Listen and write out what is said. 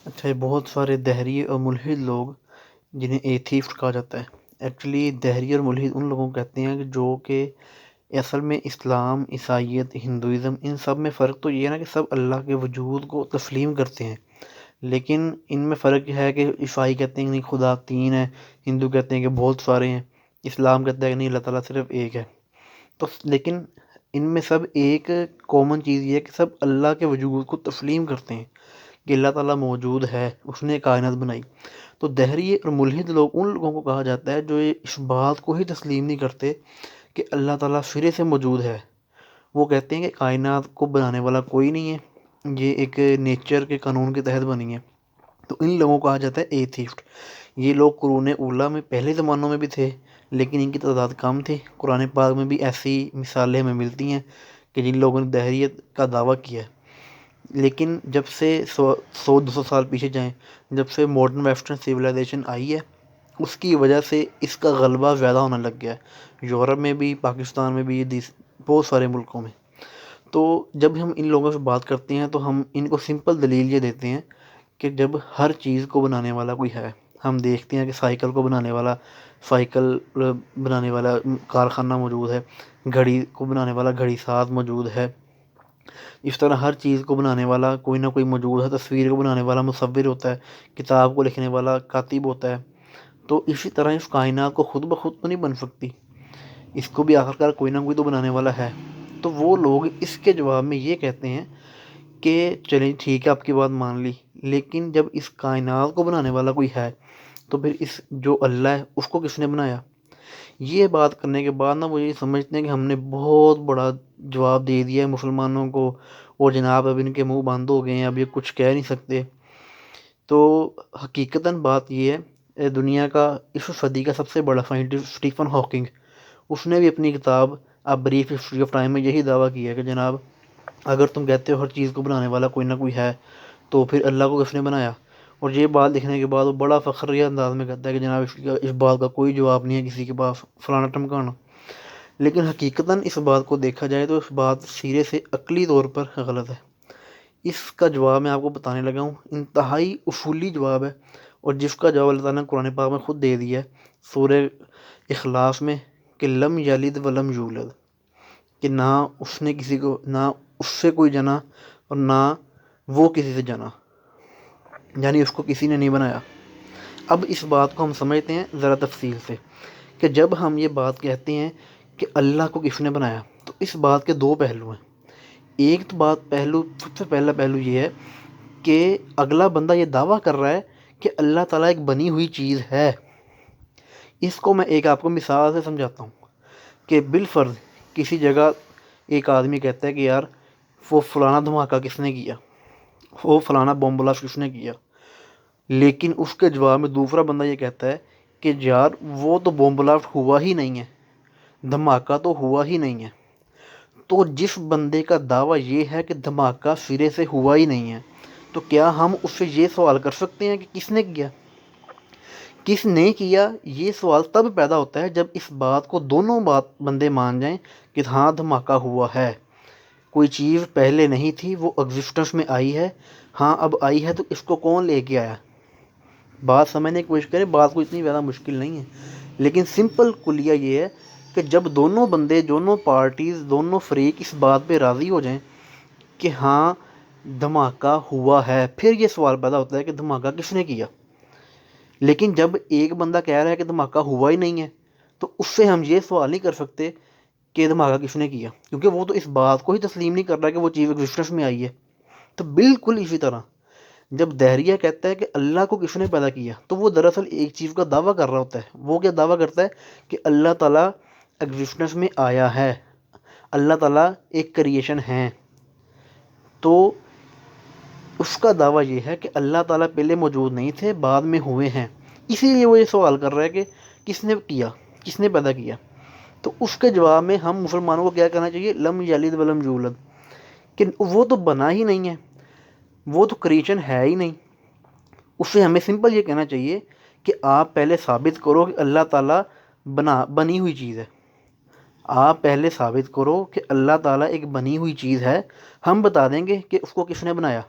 اچھا، یہ بہت سارے دہری اور ملحد لوگ جنہیں ایتھیسٹ کہا جاتا ہے، ایکچولی دہری اور ملحد ان لوگوں کو کہتے ہیں کہ جو کہ اصل میں اسلام، عیسائیت، ہندوازم، ان سب میں فرق تو یہ ہے نا کہ سب اللہ کے وجود کو تسلیم کرتے ہیں، لیکن ان میں فرق یہ ہے کہ عیسائی کہتے ہیں کہ نہیں خدا تین ہے، ہندو کہتے ہیں کہ بہت سارے ہیں، اسلام کہتا ہے کہ نہیں اللہ تعالیٰ صرف ایک ہے۔ تو لیکن ان میں سب ایک کامن چیز یہ ہے کہ سب اللہ کے وجود کو تسلیم کرتے ہیں کہ اللہ تعالیٰ موجود ہے، اس نے کائنات بنائی۔ تو دہری اور ملحد لوگ ان لوگوں کو کہا جاتا ہے جو اس بات کو ہی تسلیم نہیں کرتے کہ اللہ تعالیٰ سرے سے موجود ہے۔ وہ کہتے ہیں کہ کائنات کو بنانے والا کوئی نہیں ہے، یہ ایک نیچر کے قانون کے تحت بنی ہے۔ تو ان لوگوں کو کہا جاتا ہے ایتھیسٹ۔ یہ لوگ قرون اولیٰ میں پہلے زمانوں میں بھی تھے، لیکن ان کی تعداد کم تھی۔ قرآن پاک میں بھی ایسی مثالیں ہمیں ملتی ہیں کہ جن لوگوں نے دہریت کا دعویٰ کیا ہے، لیکن جب سے 100 200 سال پیچھے جائیں، جب سے ماڈرن ویسٹرن سویلائزیشن آئی ہے، اس کی وجہ سے اس کا غلبہ زیادہ ہونے لگ گیا ہے، یورپ میں بھی، پاکستان میں بھی، بہت سارے ملکوں میں۔ تو جب ہم ان لوگوں سے بات کرتے ہیں تو ہم ان کو سمپل دلیل یہ دیتے ہیں کہ جب ہر چیز کو بنانے والا کوئی ہے، ہم دیکھتے ہیں کہ سائیکل کو سائیکل بنانے والا کارخانہ موجود ہے، گھڑی کو بنانے والا گھڑی ساز موجود ہے، اس طرح ہر چیز کو بنانے والا کوئی نہ کوئی موجود ہے، تصویر کو بنانے والا مصور ہوتا ہے، کتاب کو لکھنے والا کاتب ہوتا ہے۔ تو اسی طرح اس کائنات کو خود بخود تو نہیں بن سکتی، اس کو بھی آخرکار کوئی نہ کوئی تو بنانے والا ہے۔ تو وہ لوگ اس کے جواب میں یہ کہتے ہیں کہ چلیں ٹھیک ہے آپ کی بات مان لی، لیکن جب اس کائنات کو بنانے والا کوئی ہے تو پھر اس جو اللہ ہے اس کو کس نے بنایا؟ یہ بات کرنے کے بعد نا وہ یہ سمجھتے ہیں کہ ہم نے بہت بڑا جواب دے دیا ہے مسلمانوں کو، اور جناب اب ان کے منہ بند ہو گئے ہیں، اب یہ کچھ کہہ نہیں سکتے۔ تو حقیقتاً بات یہ ہے، دنیا کا اس صدی کا سب سے بڑا سائنٹسٹ اسٹیفن ہاکنگ، اس نے بھی اپنی کتاب a brief history of time میں یہی دعویٰ کیا ہے کہ جناب اگر تم کہتے ہو ہر چیز کو بنانے والا کوئی نہ کوئی ہے، تو پھر اللہ کو کس نے بنایا؟ اور یہ بات لکھنے کے بعد وہ بڑا فخریہ انداز میں کہتا ہے کہ جناب اس بات کا کوئی جواب نہیں ہے کسی کے پاس، فلانا ٹمکانا۔ لیکن حقیقتاً اس بات کو دیکھا جائے تو اس بات سرے سے عقلی طور پر غلط ہے۔ اس کا جواب میں آپ کو بتانے لگا ہوں، انتہائی اصولی جواب ہے، اور جس کا جواب اللہ تعالیٰ نے قرآن پاک میں خود دے دیا ہے سورہ اخلاص میں، کہ لم یلد ولم یولد، کہ نہ اس نے کسی کو، نہ اس سے کوئی جنا اور نہ وہ کسی سے جنا، یعنی اس کو کسی نے نہیں بنایا۔ اب اس بات کو ہم سمجھتے ہیں ذرا تفصیل سے، کہ جب ہم یہ بات کہتے ہیں کہ اللہ کو کس نے بنایا، تو اس بات کے دو پہلو ہیں۔ ایک تو سب سے پہلا پہلو یہ ہے کہ اگلا بندہ یہ دعویٰ کر رہا ہے کہ اللہ تعالیٰ ایک بنی ہوئی چیز ہے۔ اس کو میں ایک آپ کو مثال سے سمجھاتا ہوں کہ بالفرض کسی جگہ ایک آدمی کہتا ہے کہ یار وہ فلانا دھماکہ کس نے کیا، وہ فلانا بم بلاسٹ کس نے کیا، لیکن اس کے جواب میں دوسرا بندہ یہ کہتا ہے کہ یار وہ تو بم بلاسٹ ہوا ہی نہیں ہے، دھماکہ تو ہوا ہی نہیں ہے۔ تو جس بندے کا دعویٰ یہ ہے کہ دھماکہ سرے سے ہوا ہی نہیں ہے، تو کیا ہم اس سے یہ سوال کر سکتے ہیں کہ کس نے کیا، کس نے کیا؟ یہ سوال تب پیدا ہوتا ہے جب اس بات کو دونوں بندے مان جائیں کہ ہاں دھماکہ ہوا ہے، کوئی چیز پہلے نہیں تھی وہ ایگزسٹنس میں آئی ہے، ہاں اب آئی ہے تو اس کو کون لے کے آیا؟ بات سمجھنے کی کوشش کریں، بات کو اتنی زیادہ مشکل نہیں ہے، لیکن سمپل کلیہ یہ ہے کہ جب دونوں بندے، دونوں پارٹیز، دونوں فریق اس بات پہ راضی ہو جائیں کہ ہاں دھماکہ ہوا ہے، پھر یہ سوال پیدا ہوتا ہے کہ دھماکہ کس نے کیا۔ لیکن جب ایک بندہ کہہ رہا ہے کہ دھماکہ ہوا ہی نہیں ہے، تو اس سے ہم یہ سوال نہیں کر سکتے کہ دھماکہ کس نے کیا، کیونکہ وہ تو اس بات کو ہی تسلیم نہیں کر رہا کہ وہ چیز ایگزسٹنس میں آئی ہے۔ تو بالکل اسی طرح جب دہریہ کہتا ہے کہ اللہ کو کس نے پیدا کیا، تو وہ دراصل ایک چیز کا دعویٰ کر رہا ہوتا ہے۔ وہ کیا دعویٰ کرتا ہے؟ کہ اللہ تعالیٰ ایگزسٹنس میں آیا ہے، اللہ تعالیٰ ایک کریشن ہے۔ تو اس کا دعویٰ یہ ہے کہ اللہ تعالیٰ پہلے موجود نہیں تھے، بعد میں ہوئے ہیں، اسی لیے وہ یہ سوال کر رہا ہے کہ کس نے کیا، کس نے پیدا کیا۔ تو اس کے جواب میں ہم مسلمانوں کو کیا کہنا چاہیے؟ لم یلد ولم یولد، کہ وہ تو بنا ہی نہیں ہے، وہ تو کریشن ہے ہی نہیں۔ اس سے ہمیں سمپل یہ کہنا چاہیے کہ آپ پہلے ثابت کرو کہ اللہ تعالیٰ بنی ہوئی چیز ہے۔ آپ پہلے ثابت کرو کہ اللہ تعالیٰ ایک بنی ہوئی چیز ہے، ہم بتا دیں گے کہ اس کو کس نے بنایا۔